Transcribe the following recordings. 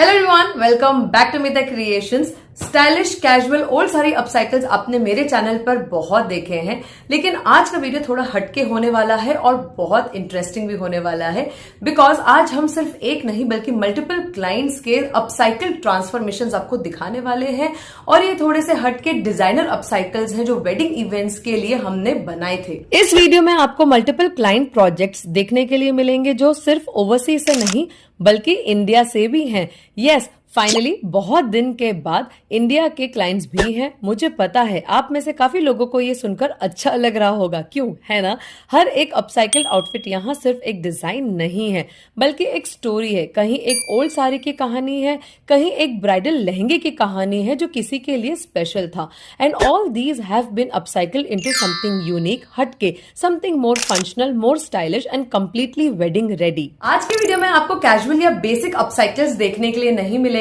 Hello everyone, welcome back to Mita creations. Stylish casual old sari upcycles आपने मेरे channel पर बहुत देखे हैं, लेकिन आज का वीडियो थोड़ा हटके होने वाला है और बहुत इंटरेस्टिंग भी होने वाला है। बिकॉज आज हम सिर्फ एक नहीं बल्कि मल्टीपल क्लाइंट्स के अपसाइकल ट्रांसफॉर्मेशंस आपको दिखाने वाले हैं। और ये थोड़े से हटके डिजाइनर अपसाइकल्स हैं जो वेडिंग इवेंट्स के लिए हमने बनाए थे। इस वीडियो में आपको मल्टीपल क्लाइंट प्रोजेक्ट्स देखने के लिए मिलेंगे जो सिर्फ ओवरसीज से नहीं बल्कि इंडिया से भी हैं। यस, फाइनली बहुत दिन के बाद इंडिया के क्लाइंट्स भी हैं। मुझे पता है आप में से काफी लोगों को ये सुनकर अच्छा लग रहा होगा, क्यों है ना। हर एक अपसाइकल आउटफिट यहाँ सिर्फ एक डिजाइन नहीं है बल्कि एक स्टोरी है। कहीं एक ओल्ड साड़ी की कहानी है, कहीं एक ब्राइडल लहंगे की कहानी है जो किसी के लिए स्पेशल था। And all these have been upcycled into something unique, हटके, something more functional, more stylish and completely wedding ready. आज की वीडियो में आपको कैजुअल या बेसिक अपसाइकल्स देखने के लिए नहीं मिलेंगे।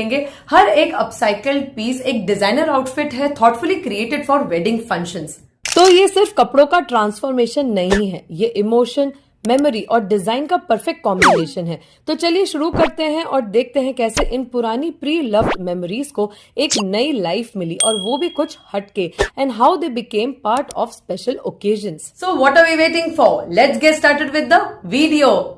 हर एक अपसाइकल्ड पीस एक डिजाइनर आउटफिट है, thoughtfully created for wedding functions. तो ये सिर्फ कपड़ों का ट्रांसफॉर्मेशन नहीं है, ये इमोशन, मेमोरी और डिजाइन का परफेक्ट कॉम्बिनेशन है। तो चलिए शुरू करते हैं और देखते हैं कैसे इन पुरानी प्री लव्ड मेमोरीज को एक नई लाइफ मिली, और वो भी कुछ हटके, and how they became part of special occasions. So what are we waiting for? Let's get started with the video.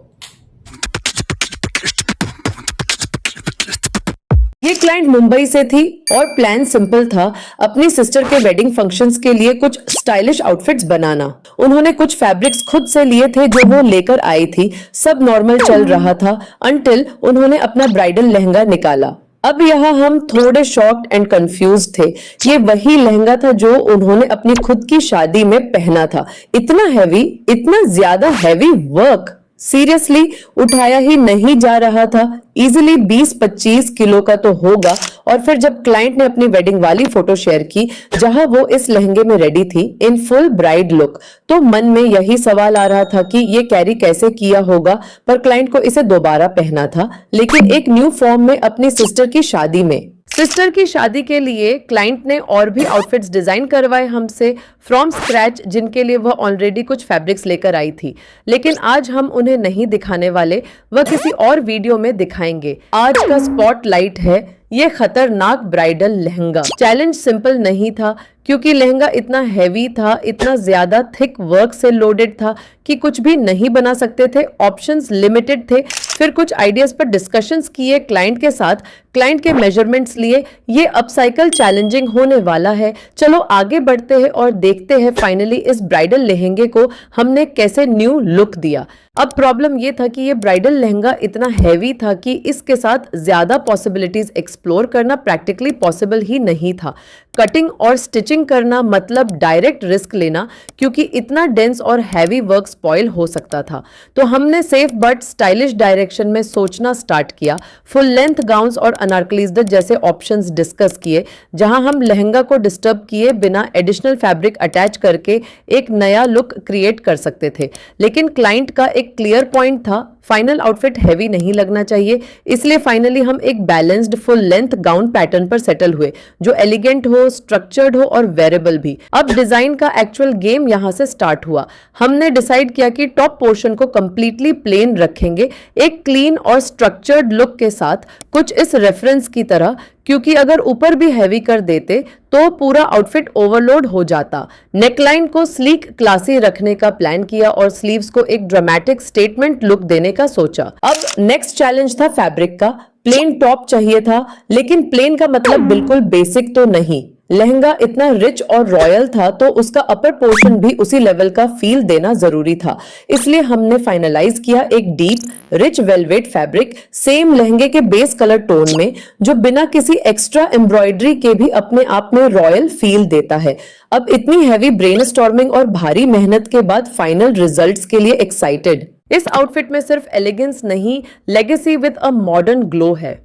ये क्लाइंट मुंबई से थी और प्लान सिंपल था, अपनी सिस्टर के वेडिंग फंक्शंस के लिए कुछ स्टाइलिश आउटफिट्स बनाना। उन्होंने कुछ फैब्रिक्स खुद से लिए थे जो वो लेकर आई थी। सब नॉर्मल चल रहा था अनटिल उन्होंने अपना ब्राइडल लहंगा निकाला। अब यहाँ हम थोड़े शॉक्ड एंड कंफ्यूज थे। ये वही लहंगा था जो उन्होंने अपनी खुद की शादी में पहना था। इतना हैवी, इतना ज्यादा हैवी वर्क, सीरियसली उठाया ही नहीं जा रहा था। इजिली 20-25 किलो का तो होगा। और फिर जब क्लाइंट ने अपनी वेडिंग वाली फोटो शेयर की जहां वो इस लहंगे में रेडी थी इन फुल ब्राइड लुक, तो मन में यही सवाल आ रहा था कि ये कैरी कैसे किया होगा। पर क्लाइंट को इसे दोबारा पहना था, लेकिन एक न्यू फॉर्म में अपनी सिस्टर की शादी में। सिस्टर की शादी के लिए क्लाइंट ने और भी आउटफिट्स डिजाइन करवाए हमसे फ्रॉम स्क्रैच, जिनके लिए वह ऑलरेडी कुछ फैब्रिक्स लेकर आई थी। लेकिन आज हम उन्हें नहीं दिखाने वाले, वह किसी और वीडियो में दिखाएंगे। आज का स्पॉटलाइट है ये खतरनाक ब्राइडल लहंगा। चैलेंज सिंपल नहीं था क्योंकि लहंगा इतना हैवी था, इतना ज्यादा थिक वर्क से लोडेड था कि कुछ भी नहीं बना सकते थे। ऑप्शंस लिमिटेड थे। फिर कुछ आइडियाज पर डिस्कशंस किए क्लाइंट के साथ, क्लाइंट के मेजरमेंट्स लिए। ये अपसाइकल चैलेंजिंग होने वाला है। चलो आगे बढ़ते हैं और देखते हैं फाइनली इस ब्राइडल लहंगे को हमने कैसे न्यू लुक दिया। अब प्रॉब्लम ये था कि ये ब्राइडल लहंगा इतना हैवी था कि इसके साथ ज्यादा पॉसिबिलिटीज एक्सप्लोर करना प्रैक्टिकली पॉसिबल ही नहीं था। कटिंग और स्टिचिंग करना मतलब डायरेक्ट रिस्क लेना, क्योंकि इतना डेंस और हैवी वर्क स्पॉइल हो सकता था। तो हमने सेफ बट स्टाइलिश डायरेक्शन में सोचना स्टार्ट किया। फुल लेंथ गाउन्स और अनारकलीज जैसे ऑप्शंस डिस्कस किए, जहां हम लहंगा को डिस्टर्ब किए बिना एडिशनल फैब्रिक अटैच करके एक नया लुक क्रिएट कर सकते थे। लेकिन क्लाइंट का एक क्लियर पॉइंट था, फाइनल आउटफिट हैवी नहीं लगना चाहिए। इसलिए फाइनली हम एक balanced full length gown pattern पर सेटल हुए जो एलिगेंट हो, स्ट्रक्चर्ड हो और वेरेबल भी। अब डिजाइन का एक्चुअल गेम यहां से स्टार्ट हुआ। हमने डिसाइड किया कि टॉप पोर्शन को कंप्लीटली प्लेन रखेंगे, एक क्लीन और स्ट्रक्चर्ड लुक के साथ, कुछ इस रेफरेंस की तरह, क्योंकि अगर ऊपर भी हैवी कर देते तो पूरा आउटफिट ओवरलोड हो जाता। नेकलाइन को स्लीक क्लासी रखने का प्लान किया और स्लीव्स को एक ड्रामेटिक स्टेटमेंट लुक देने का सोचा। अब नेक्स्ट चैलेंज था फैब्रिक का। प्लेन टॉप चाहिए था, लेकिन प्लेन का मतलब बिल्कुल बेसिक तो नहीं। लहंगा इतना रिच और रॉयल था तो उसका अपर पोर्शन भी उसी लेवल का फील देना जरूरी था। इसलिए हमने फाइनलाइज किया एक deep rich velvet fabric same लहंगे के बेस कलर टोन में, जो बिना किसी एक्स्ट्रा एम्ब्रॉयडरी के भी अपने आप में रॉयल फील देता है। अब इतनी हैवी ब्रेनस्टॉर्मिंग और भारी मेहनत के बाद फाइनल रिजल्ट्स के लिए एक्साइटेड। इस आउटफिट में सिर्फ एलिगेंस नहीं, legacy with a modern glow है।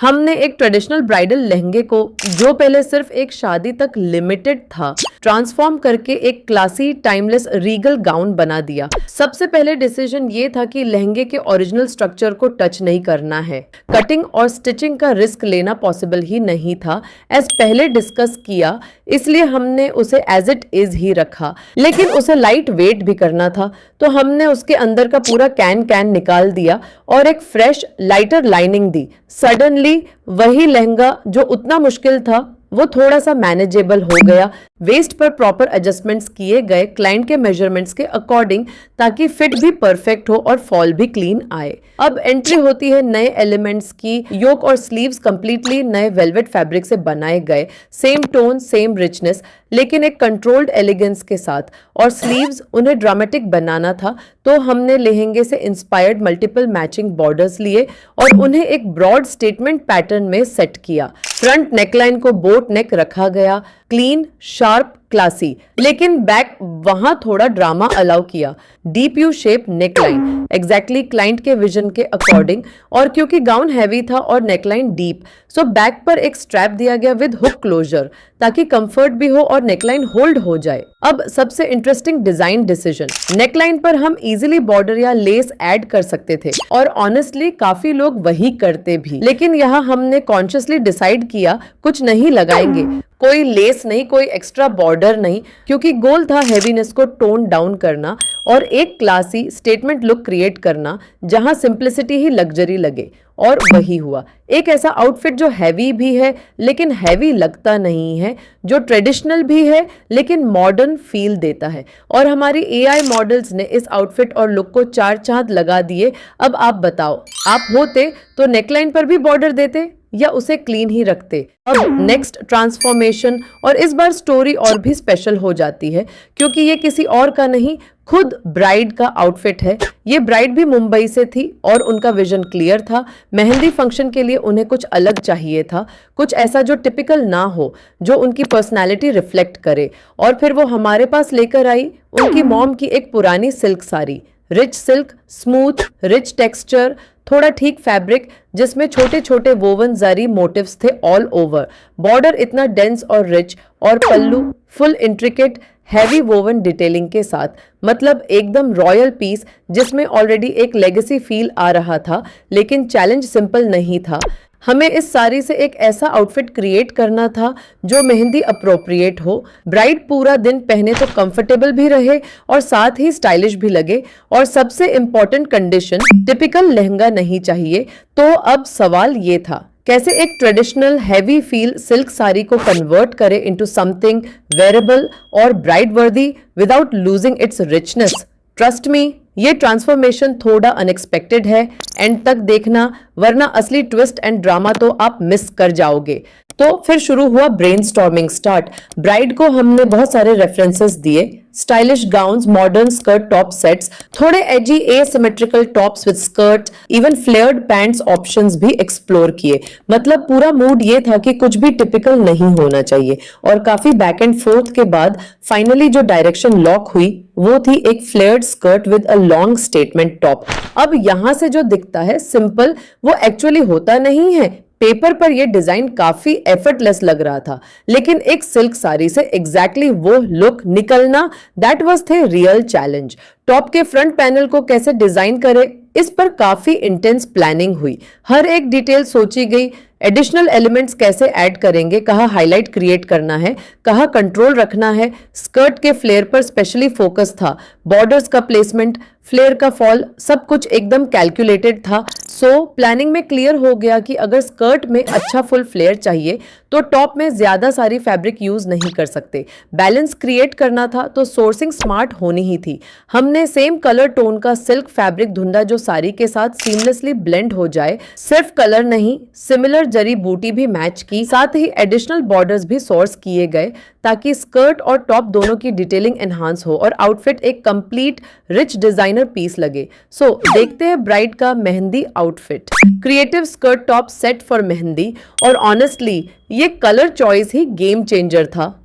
हमने एक ट्रेडिशनल ब्राइडल लहंगे को, जो पहले सिर्फ एक शादी तक लिमिटेड था, ट्रांसफॉर्म करके एक क्लासी टाइमलेस रीगल गाउन बना दिया। सबसे पहले डिसीजन ये था कि लहंगे के ओरिजिनल स्ट्रक्चर को टच नहीं करना है। कटिंग और स्टिचिंग का रिस्क लेना पॉसिबल ही नहीं था, एज पहले डिस्कस किया, इसलिए हमने उसे एज इट इज ही रखा। लेकिन उसे लाइट वेट भी करना था, तो हमने उसके अंदर का पूरा कैन निकाल दिया और एक फ्रेश लाइटर लाइनिंग दी। सडनली वही लहंगा जो उतना मुश्किल था वो थोड़ा सा मैनेजेबल हो गया। वेस्ट पर प्रॉपर एडजस्टमेंट्स किए गए क्लाइंट के मेजरमेंट्स के अकॉर्डिंग, ताकि फिट भी परफेक्ट हो और फॉल भी क्लीन आए। अब एंट्री होती है नए एलिमेंट्स की। योक और स्लीव्स कंप्लीटली नए वेलवेट फैब्रिक से बनाए गए, सेम टोन सेम रिचनेस, लेकिन एक कंट्रोल्ड एलिगेंस के साथ। और स्लीव्स उन्हें ड्रामेटिक बनाना था, तो हमने लहंगे से इंस्पायर्ड मल्टीपल मैचिंग बॉर्डर्स लिए और उन्हें एक ब्रॉड स्टेटमेंट पैटर्न में सेट किया। फ्रंट नेकलाइन को बोट नेक रखा गया, क्लीन शार्प क्लासी, लेकिन बैक वहां थोड़ा ड्रामा अलाउ किया। Deep U shape neckline, exactly client के विजन के अकॉर्डिंग। और क्योंकि गाउन हैवी था और नेकलाइन डीप, सो बैक पर एक स्ट्रैप दिया गया विद हुक क्लोजर, ताकि कंफर्ट भी हो और नेकलाइन होल्ड हो जाए। अब सबसे इंटरेस्टिंग डिजाइन डिसीजन, नेकलाइन पर हम इजीली बॉर्डर या लेस ऐड कर सकते थे और ऑनेस्टली काफी लोग वही करते भी, लेकिन यहाँ हमने कॉन्शियसली डिसाइड किया कुछ नहीं लगाएंगे, कोई लेस नहीं, कोई एक्स्ट्रा बॉर्डर नहीं, क्योंकि गोल था हैवीनेस को टोन डाउन करना और एक क्लासी स्टेटमेंट लुक क्रिएट करना जहां सिंप्लिसिटी ही लग्जरी लगे। और वही हुआ, एक ऐसा आउटफिट जो हैवी भी है लेकिन हैवी लगता नहीं है, जो ट्रेडिशनल भी है लेकिन मॉडर्न फील देता है। और हमारी एआई मॉडल्स ने इस आउटफिट और लुक को 4 चांद लगा दिए। अब आप बताओ, आप होते तो नेकलाइन पर भी बॉर्डर देते या उसे क्लीन ही रखते? अब नेक्स्ट ट्रांसफॉर्मेशन, और इस बार स्टोरी और भी स्पेशल हो जाती है, क्योंकि ये किसी और का नहीं, खुद ब्राइड का आउटफिट है। ये ब्राइड भी मुंबई से थी और उनका विजन क्लियर था। मेहंदी फंक्शन के लिए उन्हें कुछ अलग चाहिए था, कुछ ऐसा जो टिपिकल ना हो, जो उनकी पर्सनालिटी रिफ्लेक्ट करे। और फिर वो हमारे पास लेकर आई उनकी मॉम की एक पुरानी silk sari, rich silk, smooth rich texture, थोड़ा ठीक फैब्रिक जिसमें छोटे छोटे वोवन जरी मोटिव्स थे ऑल ओवर। बॉर्डर इतना डेंस और रिच, और pallu full intricate heavy woven detailing के साथ, मतलब एकदम रॉयल पीस जिसमें ऑलरेडी एक लेगेसी फील आ रहा था। लेकिन चैलेंज सिंपल नहीं था, हमें इस साड़ी से एक ऐसा आउटफिट क्रिएट करना था जो मेहंदी अप्रोप्रिएट हो, ब्राइड पूरा दिन पहने तो कंफर्टेबल भी रहे और साथ ही स्टाइलिश भी लगे। और सबसे इम्पोर्टेंट कंडीशन, टिपिकल लहंगा नहीं चाहिए। तो अब सवाल ये था, कैसे एक traditional heavy feel silk sari को कन्वर्ट करे इनटू समथिंग वेरेबल और ब्राइड वर्दी without losing its richness. Trust me, ये ट्रांसफॉर्मेशन थोड़ा अनएक्सपेक्टेड है, एंड तक देखना, वरना असली ट्विस्ट एंड ड्रामा तो आप मिस कर जाओगे। तो फिर शुरू हुआ ब्रेनस्टॉर्मिंग स्टार्ट। ब्राइड को हमने बहुत सारे रेफरेंसेस दिए, stylish gowns, modern skirt top sets, थोड़े edgy asymmetrical tops with skirt, even flared pants options भी एक्सप्लोर किए। मतलब पूरा मूड ये था कि कुछ भी टिपिकल नहीं होना चाहिए। और काफी बैक एंड फोर्थ के बाद फाइनली जो डायरेक्शन लॉक हुई वो थी एक flared skirt with a long statement top. अब यहां से जो दिखता है सिंपल, वो एक्चुअली होता नहीं है। पेपर पर यह डिजाइन काफी एफर्टलेस लग रहा था, लेकिन एक सिल्क साड़ी से एग्जैक्टली वो लुक निकलना, that was the real challenge. Top के फ्रंट पैनल को कैसे डिजाइन करें, इस पर काफी इंटेंस प्लानिंग हुई। हर एक डिटेल सोची गई, एडिशनल एलिमेंट्स कैसे ऐड करेंगे, कहाँ हाईलाइट क्रिएट करना है, कहाँ कंट्रोल रखना है। स्कर्ट के फ्लेयर पर स्पेशली फोकस था, बॉर्डर्स का प्लेसमेंट, फ्लेयर का फॉल, सब कुछ एकदम कैलकुलेटेड था। सो प्लानिंग में क्लियर हो गया कि अगर स्कर्ट में अच्छा फुल फ्लेयर चाहिए तो टॉप में ज्यादा सारी फैब्रिक यूज नहीं कर सकते। बैलेंस क्रिएट करना था तो सोर्सिंग स्मार्ट होनी ही थी। हमने सेम कलर टोन का सिल्क फैब्रिक ढूंढा जो साड़ी के साथ सीमलेसली ब्लेंड हो जाए। सिर्फ कलर नहीं, सिमिलर जरी बूटी भी मैच की, साथ ही एडिशनल बॉर्डर्स भी सोर्स किए गए ताकि स्कर्ट और टॉप दोनों की डिटेलिंग एनहांस हो और आउटफिट एक कंप्लीट रिच डिजाइनर पीस लगे। सो देखते हैं ब्राइड का mehndi outfit. Creative skirt top set for mehndi, और ऑनेस्टली ये कलर चॉइस ही गेम चेंजर था।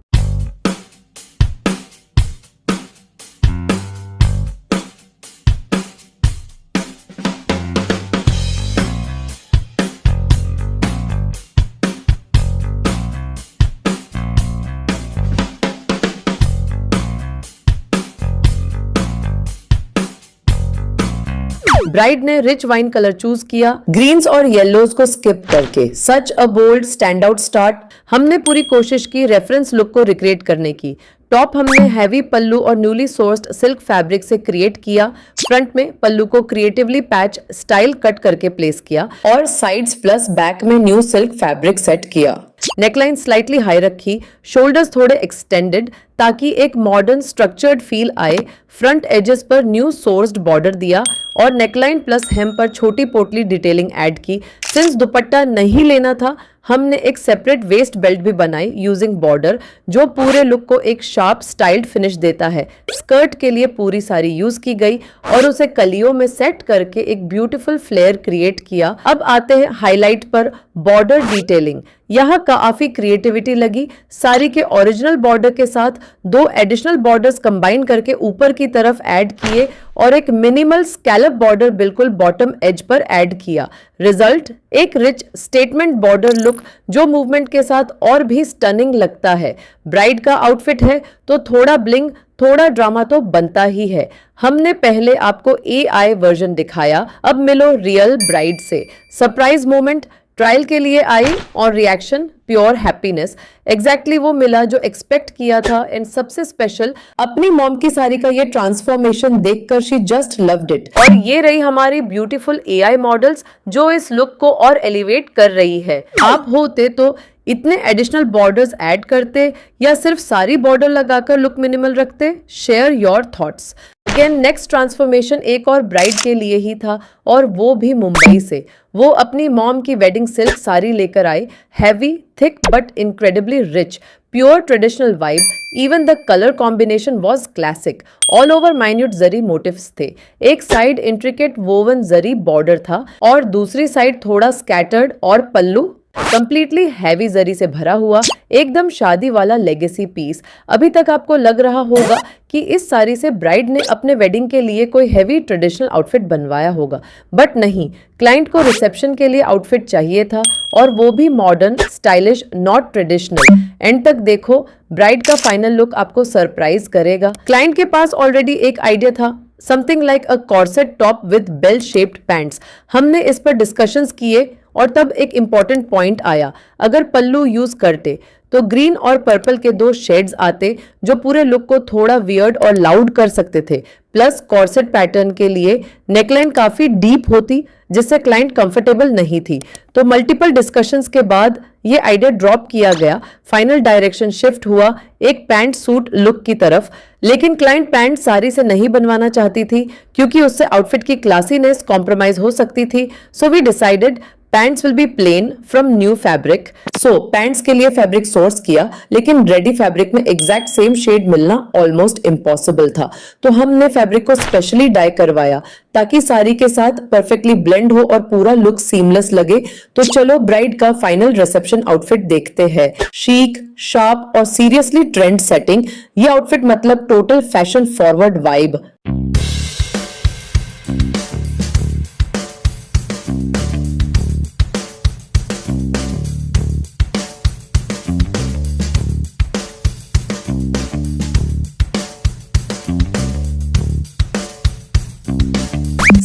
ब्राइड ने रिच वाइन कलर चूज किया, ग्रीन्स और येलोज को स्किप करके। Such a bold stand out start. हमने पूरी कोशिश की रेफरेंस लुक को रिक्रिएट करने की। टॉप हमने हैवी पल्लू और न्यूली सोर्स्ड सिल्क फैब्रिक से क्रिएट किया। फ्रंट में पल्लू को क्रिएटिवली पैच स्टाइल कट करके प्लेस किया और साइड्स प्लस बैक में न्यू सिल्क फैब्रिक सेट किया। नेकलाइन स्लाइटली हाई रखी, शोल्डर्स थोड़े एक्सटेंडेड ताकि एक मॉडर्न स्ट्रक्चर्ड फील आए। फ्रंट एजेस पर न्यू सोर्स्ड बॉर्डर दिया और नेकलाइन प्लस हेम पर छोटी पोटली डिटेलिंग ऐड की। सिंस दुपट्टा नहीं लेना था, हमने एक सेपरेट वेस्ट बेल्ट भी बनाई यूजिंग बॉर्डर, जो पूरे लुक को एक शार्प स्टाइल्ड फिनिश देता है। स्कर्ट के लिए पूरी सारी यूज की गई और उसे कलियों में सेट करके एक ब्यूटीफुल फ्लेयर क्रिएट किया। अब आते हैं हाईलाइट पर, बॉर्डर डिटेलिंग। यहाँ काफी क्रिएटिविटी लगी। साड़ी के ओरिजिनल बॉर्डर के साथ 2 एडिशनल बॉर्डर्स कंबाइन करके ऊपर की तरफ ऐड किए और एक मिनिमल स्कैलप बॉर्डर बिल्कुल बॉटम एज पर ऐड किया। रिजल्ट एक रिच स्टेटमेंट बॉर्डर लुक जो मूवमेंट के साथ और भी स्टनिंग लगता है। ब्राइड का आउटफिट है तो थोड़ा ब्लिंग, थोड़ा ड्रामा तो बनता ही है। हमने पहले आपको AI वर्जन दिखाया, अब मिलो रियल ब्राइड से। सरप्राइज मोमेंट, ट्रायल के लिए आई और रिएक्शन प्योर हैप्पीनेस। एग्जैक्टली वो मिला जो एक्सपेक्ट किया था। एंड सबसे स्पेशल, अपनी मॉम की साड़ी का ये ट्रांसफॉर्मेशन देखकर शी जस्ट लव्ड इट। और ये रही हमारी ब्यूटीफुल AI मॉडल्स जो इस लुक को और एलिवेट कर रही है। आप होते तो इतने एडिशनल बॉर्डर्स ऐड करते या सिर्फ सारी बॉर्डर लगाकर लुक मिनिमल रखते? Share your thoughts. Again next transformation एक और ब्राइड के लिए ही था और वो भी मुंबई से। वो अपनी मॉम की वेडिंग सिल्क साड़ी लेकर आई। Heavy, thick but incredibly rich, pure traditional vibe. Even the colour combination was classic. All over minute zari motifs थे। एक side intricate woven zari border था और दूसरी साइड थोड़ा स्कैटर्ड और पल्लू कंप्लीटली हैवी जरी से भरा हुआ, एकदम शादी वाला लेगेसी पीस। अभी तक आपको लग रहा होगा कि इस साड़ी से ब्राइड ने अपने वेडिंग के लिए कोई हैवी ट्रेडिशनल आउटफिट बनवाया होगा, बट नहीं, क्लाइंट को रिसेप्शन के लिए आउटफिट चाहिए था और वो भी modern, stylish, not traditional. End तक देखो, ब्राइड का फाइनल लुक आपको सरप्राइज करेगा। क्लाइंट के पास ऑलरेडी एक आइडिया था, something like a corset top with bell shaped pants. हमने इस पर डिस्कशंस किए और तब एक इम्पॉर्टेंट पॉइंट आया। अगर पल्लू यूज करते तो ग्रीन और पर्पल के 2 शेड्स आते जो पूरे लुक को थोड़ा वियर्ड और लाउड कर सकते थे। प्लस कॉर्सेट पैटर्न के लिए नेकलाइन काफी डीप होती जिससे क्लाइंट कंफर्टेबल नहीं थी। तो मल्टीपल डिस्कशंस के बाद ये आइडिया ड्रॉप किया गया। फाइनल डायरेक्शन शिफ्ट हुआ एक पैंट सूट लुक की तरफ। लेकिन क्लाइंट पैंट साड़ी से नहीं बनवाना चाहती थी क्योंकि उससे आउटफिट की क्लासीनेस कॉम्प्रोमाइज हो सकती थी। So we decided pants will be plain from new fabric. So pants के लिए फैब्रिक सोर्स किया, लेकिन रेडी फैब्रिक में एग्जैक्ट सेम शेड मिलना ऑलमोस्ट इम्पॉसिबल था। तो हमने फैब्रिक को स्पेशली डाई करवाया ताकि साड़ी के साथ परफेक्टली ब्लेंड हो और पूरा लुक सीमलेस लगे। तो चलो ब्राइड का फाइनल रिसेप्शन आउटफिट देखते हैं। शीक, शार्प और सीरियसली ट्रेंड सेटिंग। ये आउटफिट मतलब total fashion forward vibe.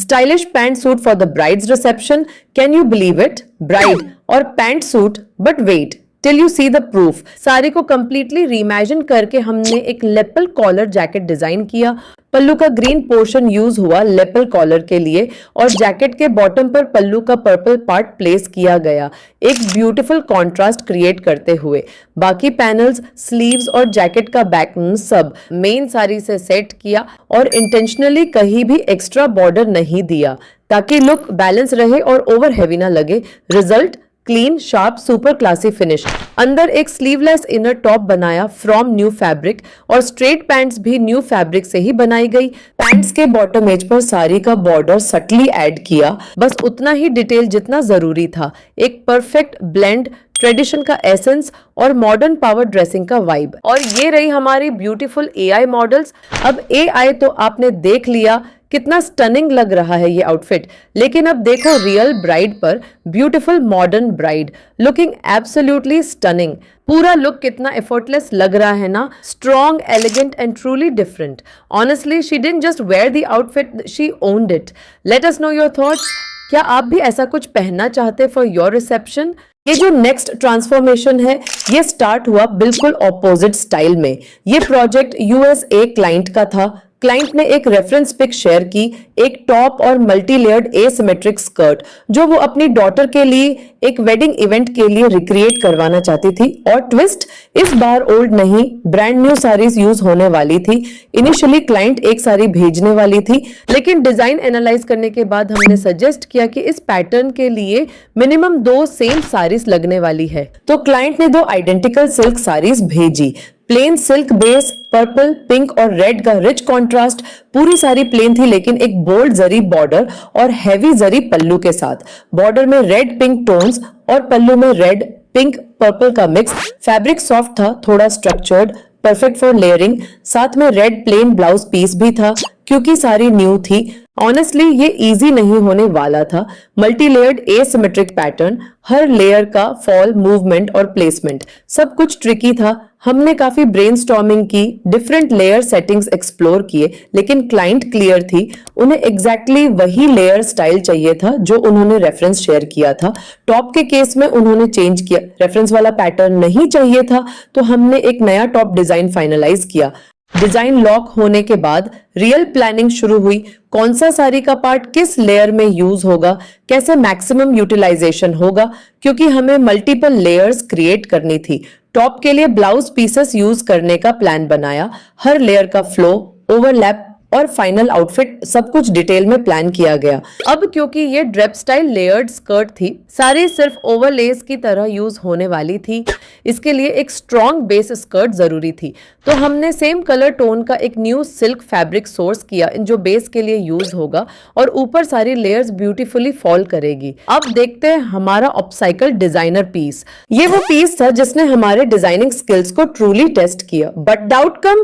Stylish pant suit for the bride's reception. Can you believe it? Bride और pant suit, but wait till you see the proof. Sari को completely reimagine करके हमने एक lapel collar jacket design किया। पल्लू का green portion use हुआ lapel collar के लिए और जैकेट के बॉटम पर पल्लू का पर्पल पार्ट प्लेस किया गया, एक ब्यूटीफुल कॉन्ट्रास्ट क्रिएट करते हुए। बाकी पैनल्स, स्लीव्स और जैकेट का बैकन सब मेन साड़ी से सेट किया और इंटेंशनली कहीं भी एक्स्ट्रा बॉर्डर नहीं दिया ताकि लुक बैलेंस रहे और ओवर हैवी ना लगे। Result clean, sharp, super classy finish. अंदर एक स्लीवलेस इनर टॉप बनाया फ्रॉम न्यू फैब्रिक और स्ट्रेट पैंट्स भी न्यू फैब्रिक से ही बनाई गई। पैंट्स के बॉटम एज पर साड़ी का बॉर्डर सटली ऐड किया, बस उतना ही डिटेल जितना जरूरी था। एक परफेक्ट ब्लेंड, ट्रेडिशन का एसेंस और मॉडर्न पावर ड्रेसिंग का वाइब। और ये रही हमारी ब्यूटीफुल AI मॉडल्स। अब AI तो आपने देख लिया कितना स्टनिंग लग रहा है ये आउटफिट। लेकिन अब देखो रियल ब्राइड पर, beautiful modern bride looking absolutely stunning. पूरा लुक कितना एफर्टलेस लग रहा है ना, strong, elegant and truly different. Honestly she didn't just wear the outfit, she owned it. Let us know your thoughts. क्या आप भी ऐसा कुछ पहनना चाहते फॉर योर रिसेप्शन? ये जो नेक्स्ट ट्रांसफॉर्मेशन है ये स्टार्ट हुआ बिल्कुल ऑपोजिट स्टाइल में। ये प्रोजेक्ट यूएसए क्लाइंट का था। क्लाइंट ने एक रेफरेंस पिक शेयर की, एक टॉप और मल्टी लेयर्ड एसिमेट्रिक स्कर्ट जो वो अपनी डॉटर के लिए एक वेडिंग इवेंट के लिए रिक्रिएट करवाना चाहती थी। और ट्विस्ट, इस बार ओल्ड नहीं, ब्रांड न्यू साड़ीज यूज होने वाली थी। इनिशियली क्लाइंट एक साड़ी भेजने वाली थी, लेकिन डिजाइन एनालाइज करने के बाद हमने सजेस्ट किया कि इस पैटर्न के लिए मिनिमम 2 सेम साड़ीज लगने वाली है। तो क्लाइंट ने 2 आइडेंटिकल सिल्क साड़ीज भेजी। Plane silk base, purple, pink और रेड का रिच कॉन्ट्रास्ट। पूरी सारी प्लेन थी लेकिन एक बोल्ड जरी बॉर्डर और हैवी जरी पल्लू के साथ। बॉर्डर में रेड पिंक टोन्स और पल्लू में रेड पिंक पर्पल का मिक्स। फैब्रिक सॉफ्ट था, थोड़ा स्ट्रक्चर्ड, परफेक्ट फॉर लेयरिंग। साथ में रेड प्लेन ब्लाउज पीस भी था क्योंकि सारी न्यू थी। ऑनेस्टली ये इजी नहीं होने वाला था। मल्टी लेयर्ड एसिमेट्रिक पैटर्न, हर लेयर का फॉल, मूवमेंट और प्लेसमेंट सब कुछ ट्रिकी था। हमने काफी ब्रेनस्टॉर्मिंग की, डिफरेंट लेयर सेटिंग्स एक्सप्लोर किए, लेकिन क्लाइंट क्लियर थी। उन्हें एग्जैक्टली वही लेयर स्टाइल चाहिए था जो उन्होंने रेफरेंस शेयर किया था। टॉप के केस में उन्होंने चेंज किया, रेफरेंस वाला पैटर्न नहीं चाहिए था, तो हमने एक नया टॉप डिजाइन फाइनलाइज किया। डिजाइन लॉक होने के बाद रियल प्लानिंग शुरू हुई। कौन सा साड़ी का पार्ट किस लेयर में यूज होगा, कैसे मैक्सिमम यूटिलाइजेशन होगा, क्योंकि हमें मल्टीपल लेयर्स क्रिएट करनी थी। टॉप के लिए ब्लाउज पीसेस यूज करने का प्लान बनाया। हर लेयर का फ्लो, ओवरलैप और फाइनल आउटफिट सब कुछ डिटेल में प्लान किया गया। अब क्योंकि ये ड्रेप स्टाइल लेयर्ड स्कर्ट थी, सारी सिर्फ ओवरलेस की तरह यूज होने वाली थी। इसके लिए एक स्ट्रॉन्ग बेस स्कर्ट जरूरी थी, तो हमने सेम कलर टोन का एक न्यू सिल्क फैब्रिक सोर्स किया जो बेस के लिए यूज होगा और ऊपर सारी लेयर्स ब्यूटीफुली फॉल करेगी। अब देखते हैं हमारा अपसाइकल डिजाइनर पीस। ये वो पीस था जिसने हमारे डिजाइनिंग स्किल्स को ट्रूली टेस्ट किया, but the outcome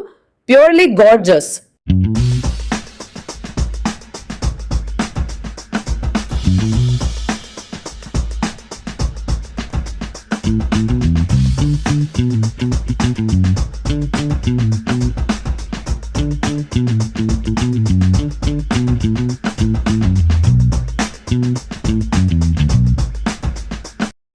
purely gorgeous.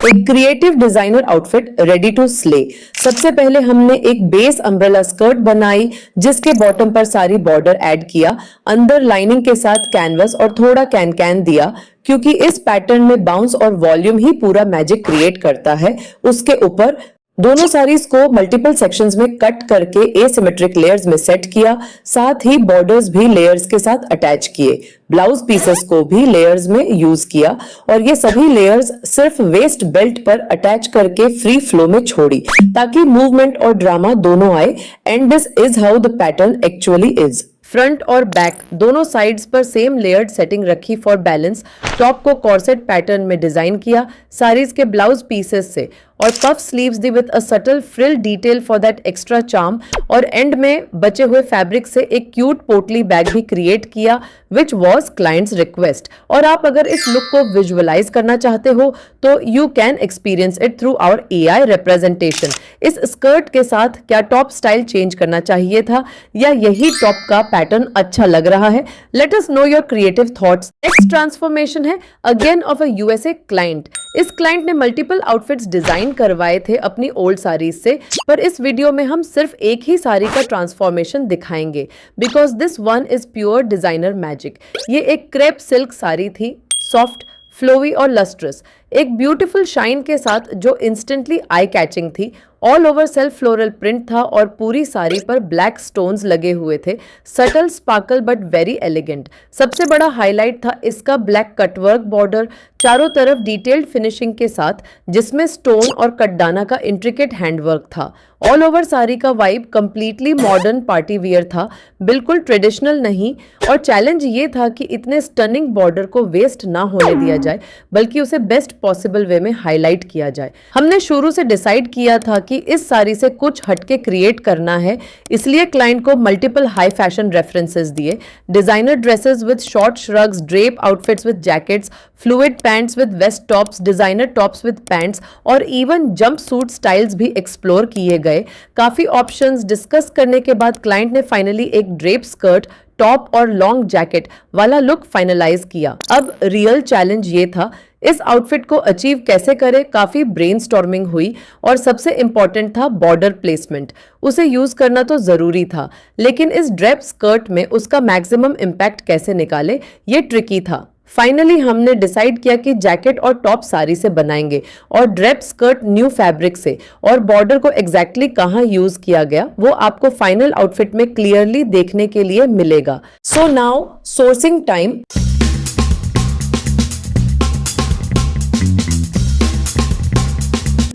एक creative designer outfit ready to slay. सबसे पहले हमने एक बेस अम्ब्रेला स्कर्ट बनाई जिसके बॉटम पर सारी बॉर्डर ऐड किया। अंदर लाइनिंग के साथ कैनवस और थोड़ा कैन कैन दिया क्योंकि इस पैटर्न में बाउंस और वॉल्यूम ही पूरा मैजिक क्रिएट करता है। उसके ऊपर दोनों साड़ीज को मल्टीपल सेक्शंस में कट करके एसिमेट्रिक लेयर्स में सेट किया। साथ ही बॉर्डर्स भी लेयर्स के साथ अटैच किए। ब्लाउज पीसेस को भी लेयर्स में यूज किया और ये सभी लेयर्स सिर्फ वेस्ट बेल्ट पर अटैच करके फ्री फ्लो में छोड़ी ताकि मूवमेंट और ड्रामा दोनों आए। And this is how the pattern actually is. Front और बैक दोनों साइड्स पर सेम लेयर्ड सेटिंग रखी फॉर बैलेंस। टॉप को कॉर्सेट पैटर्न में डिजाइन किया साड़ीज के ब्लाउज पीसेस से और puff sleeves the with a subtle frill detail for that extra charm. और एंड में बचे हुए फैब्रिक से एक क्यूट पोटली बैग भी क्रिएट किया विच वॉज क्लाइंट्स रिक्वेस्ट। और आप अगर इस लुक को विजुअलाइज करना चाहते हो तो you can experience it through our AI representation. इस स्कर्ट के साथ क्या टॉप स्टाइल चेंज करना चाहिए था या यही टॉप का पैटर्न अच्छा लग रहा है? Let us know your creative thoughts. Next transformation है again of a USA client. इस क्लाइंट ने मल्टीपल आउटफिट्स डिजाइन करवाए थे अपनी ओल्ड साड़ीज से, पर इस वीडियो में हम सिर्फ एक ही साड़ी का ट्रांसफॉर्मेशन दिखाएंगे because this one is pure designer magic. ये एक क्रेप सिल्क साड़ी थी, सॉफ्ट, फ्लोवी और लस्ट्रस, एक ब्यूटीफुल शाइन के साथ जो इंस्टेंटली आई कैचिंग थी। All over self floral print था और पूरी साड़ी पर ब्लैक स्टोन्स लगे हुए थे। Subtle sparkle but very elegant. सबसे बड़ा हाईलाइट था इसका ब्लैक कटवर्क बॉर्डर, चारों तरफ डिटेल्ड फिनिशिंग के साथ जिसमें स्टोन और कटदाना का इंट्रिकेट हैंडवर्क था। ऑल ओवर साड़ी का vibe completely modern party wear था, बिल्कुल ट्रेडिशनल नहीं। और चैलेंज ये था कि इतने स्टनिंग बॉर्डर को वेस्ट ना होने दिया जाए, बल्कि उसे बेस्ट पॉसिबल वे में हाईलाइट किया जाए। हमने शुरू से डिसाइड किया था कि इस साड़ी से कुछ हटके क्रिएट करना है, इसलिए क्लाइंट को मल्टीपल हाई फैशन रेफरेंसेस दिए। Designer dresses with short shrugs, drape outfits with jackets, fluid pants with vest tops, designer tops with pants और इवन जंप सूट स्टाइल्स भी एक्सप्लोर किए गए। काफी ऑप्शंस डिस्कस करने के बाद क्लाइंट ने फाइनली एक ड्रेप स्कर्ट, टॉप और लॉन्ग जैकेट वाला लुक फाइनलाइज किया। अब रियल चैलेंज ये था, इस आउटफिट को अचीव कैसे करें। काफी ब्रेनस्टॉर्मिंग हुई और सबसे इंपॉर्टेंट था बॉर्डर प्लेसमेंट। उसे यूज करना तो जरूरी था, लेकिन इस ड्रेप स्कर्ट में उसका मैक्सिमम इम्पैक्ट कैसे निकाले, ये ट्रिकी था। फाइनली हमने डिसाइड किया कि जैकेट और टॉप साड़ी से बनाएंगे और ड्रेप स्कर्ट न्यू फैब्रिक से, और बॉर्डर को एग्जैक्टली कहाँ यूज किया गया वो आपको फाइनल आउटफिट में क्लियरली देखने के लिए मिलेगा। So now sourcing time.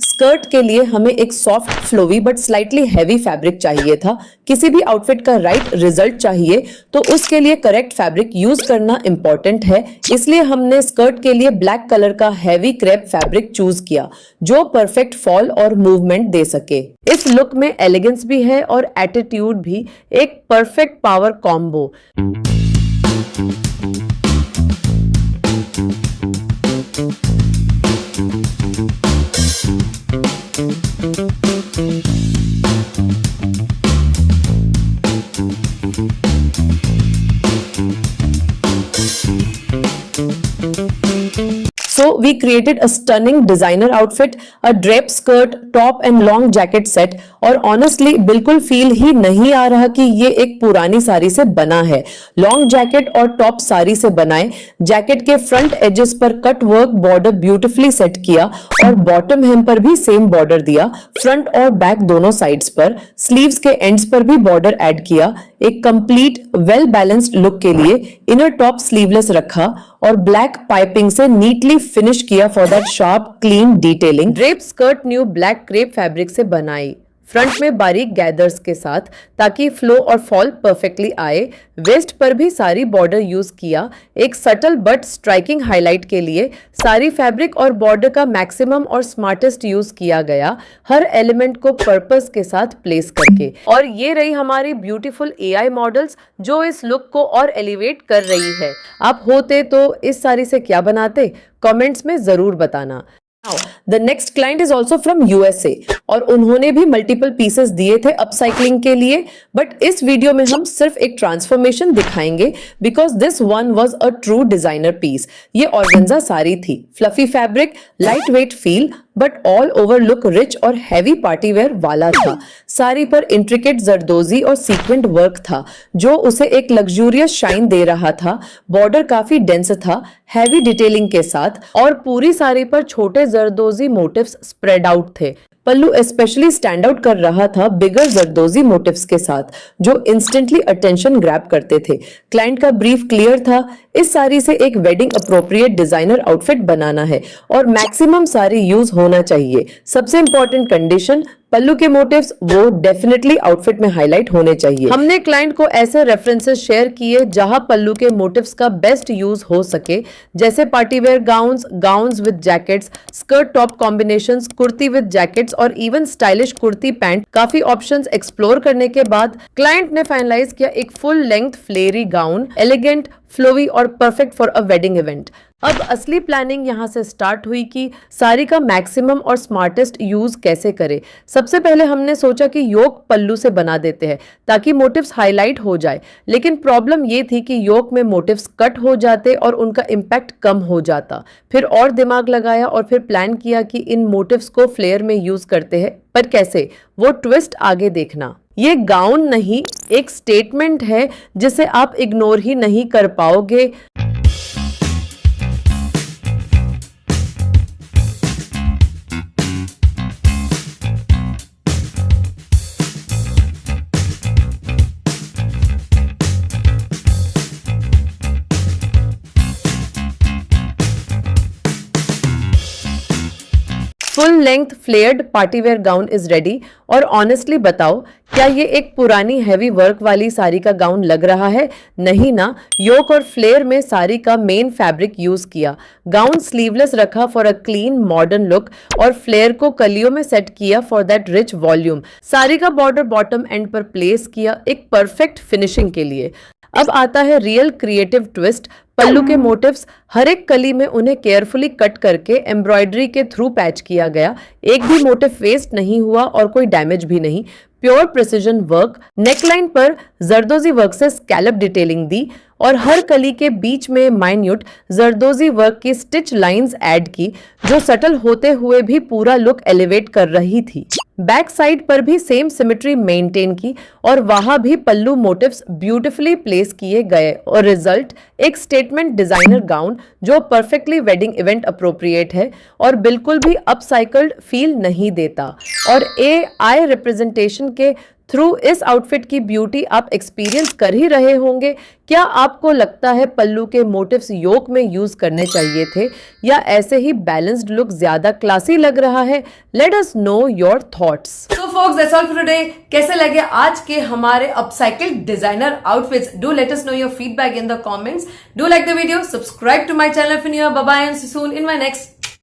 Skirt के लिए हमें एक soft, flowy but slightly heavy fabric चाहिए था। किसी भी आउटफिट का राइट रिजल्ट चाहिए तो उसके लिए करेक्ट फैब्रिक यूज करना इंपॉर्टेंट है, इसलिए हमने स्कर्ट के लिए ब्लैक कलर का हैवी क्रेप फैब्रिक चूज किया जो परफेक्ट फॉल और मूवमेंट दे सके। इस लुक में एलिगेंस भी है और एटीट्यूड भी, एक perfect power combo. So we created a stunning designer outfit, a drape skirt, top and long jacket set, और ऑनेस्टली बिल्कुल फील ही नहीं आ रहा कि ये एक पुरानी साड़ी से बना है। लॉन्ग जैकेट और टॉप साड़ी से बनाए, जैकेट के फ्रंट एजेस पर cut work border beautifully set किया और बॉटम हेम पर भी सेम बॉर्डर दिया। फ्रंट और बैक दोनों साइड्स पर, स्लीव्स के एंड्स पर भी बॉर्डर ऐड किया। एक कंप्लीट वेल बैलेंस्ड लुक के लिए इनर टॉप स्लीवलेस रखा और ब्लैक पाइपिंग से नीटली फिनिश किया for that sharp clean detailing. Drape skirt new black crepe fabric से बनाई, फ्रंट में बारीक गैदर्स के साथ ताकि फ्लो और फॉल परफेक्टली आए। वेस्ट पर भी सारी बॉर्डर यूज किया, एक सटल बट स्ट्राइकिंग हाईलाइट के लिए। सारी फैब्रिक और बॉर्डर का मैक्सिमम और स्मार्टेस्ट यूज किया गया, हर एलिमेंट को पर्पस के साथ प्लेस करके। और ये रही हमारी ब्यूटीफुल एआई मॉडल्स जो इस लुक को और एलिवेट कर रही है। आप होते तो इस साड़ी से क्या बनाते, कमेंट्स में जरूर बताना। The next client is also from USA और उन्होंने भी मल्टीपल पीसेस दिए थे अपसाइकलिंग के लिए, बट इस वीडियो में हम सिर्फ एक ट्रांसफॉर्मेशन दिखाएंगे because this one was a true designer piece. ये ऑर्गेन्जा साड़ी थी, fluffy fabric, lightweight feel, but all over look rich और हैवी पार्टी वेयर वाला था। साड़ी पर इंट्रिकेट जरदोजी और सीक्वेंट वर्क था जो उसे एक लग्जूरियस शाइन दे रहा था। बॉर्डर काफी डेंस था, हैवी डिटेलिंग के साथ, और पूरी साड़ी पर छोटे जरदोजी मोटिव्स स्प्रेड आउट थे। पल्लू स्पेशली स्टैंड आउट कर रहा था बिगर जरदोजी मोटिव्स के साथ जो इंस्टेंटली अटेंशन ग्रैब करते थे। क्लाइंट का ब्रीफ क्लियर था, इस साड़ी से एक वेडिंग अप्रोप्रिएट डिजाइनर आउटफिट बनाना है और मैक्सिमम साड़ी यूज होना चाहिए। सबसे इंपॉर्टेंट कंडीशन, पल्लू के मोटिव्स वो डेफिनेटली आउटफिट में हाईलाइट होने चाहिए। हमने क्लाइंट को ऐसे रेफरेंसेस शेयर किए जहां पल्लू के मोटिव्स का बेस्ट यूज हो सके, जैसे party wear gowns, gowns with jackets, skirt top combinations, kurti with jackets और इवन स्टाइलिश कुर्ती पैंट। काफी ऑप्शंस एक्सप्लोर करने के बाद क्लाइंट ने फाइनलाइज किया एक फुल लेंथ फ्लेरी गाउन, एलिगेंट, फ्लोवी और perfect for a wedding event. अब असली प्लानिंग यहाँ से स्टार्ट हुई कि साड़ी का मैक्सिमम और स्मार्टेस्ट यूज कैसे करें। सबसे पहले हमने सोचा कि योक पल्लू से बना देते हैं ताकि मोटिव्स हाईलाइट हो जाए, लेकिन प्रॉब्लम ये थी कि योक में मोटिव्स कट हो जाते और उनका इम्पैक्ट कम हो जाता। फिर और दिमाग लगाया और फिर प्लान किया कि इन मोटिव्स को फ्लेयर में यूज करते हैं, पर कैसे, वो ट्विस्ट आगे देखना। ये गाउन नहीं, एक स्टेटमेंट है जिसे आप इग्नोर ही नहीं कर पाओगे। Full length flared partywear gown is ready. और ऑनेस्टली बताओ, क्या ये एक पुरानी हैवी वर्क वाली साड़ी का गाउन लग रहा है? नहीं ना, योक और फ्लेयर में साड़ी का मेन फैब्रिक यूज किया। गाउन स्लीवलेस रखा for a clean modern look और फ्लेयर को कलियों में सेट किया for that rich volume. Sari का बॉर्डर बॉटम एंड पर प्लेस किया एक परफेक्ट फिनिशिंग के लिए। अब आता है रियल क्रिएटिव ट्विस्ट। पल्लू के मोटिव्स, हर एक कली में उन्हें केयरफुली कट करके एम्ब्रॉयडरी के थ्रू पैच किया गया। एक भी मोटिव वेस्ट नहीं हुआ और कोई डैमेज भी नहीं। Pure precision work. नेकलाइन पर जरदोजी वर्क से स्कैलप डिटेलिंग दी और हर कली के बीच में माइन्यूट जरदोजी वर्क की स्टिच लाइंस ऐड की, जो सटल होते हुए भी पूरा लुक एलिवेट कर रही थी। बैक साइड पर भी सेम सिमेट्री मेंटेन की और वहां भी पल्लू मोटिव्स ब्यूटीफुली प्लेस किए गए और रिजल्ट एक स्टेटमेंट डिजाइनर गाउन जो परफेक्टली वेडिंग इवेंट अप्रोप्रिएट है और बिल्कुल भी अपसाइकल्ड फील नहीं देता। और AI रिप्रेजेंटेशन के थ्रू इस आउटफिट की ब्यूटी आप एक्सपीरियंस कर ही रहे होंगे। क्या आपको लगता है पल्लू के मोटिव्स योक में यूज करने चाहिए थे या ऐसे ही बैलेंस्ड लुक ज्यादा क्लासी लग रहा है? Let us know your thoughts. So folks, that's all for today. कैसे लगे आज के हमारे upcycle designer outfits? Do let us know your feedback in the comments. Do like the video, subscribe to my channel if you're new. Bye bye and see you soon in my next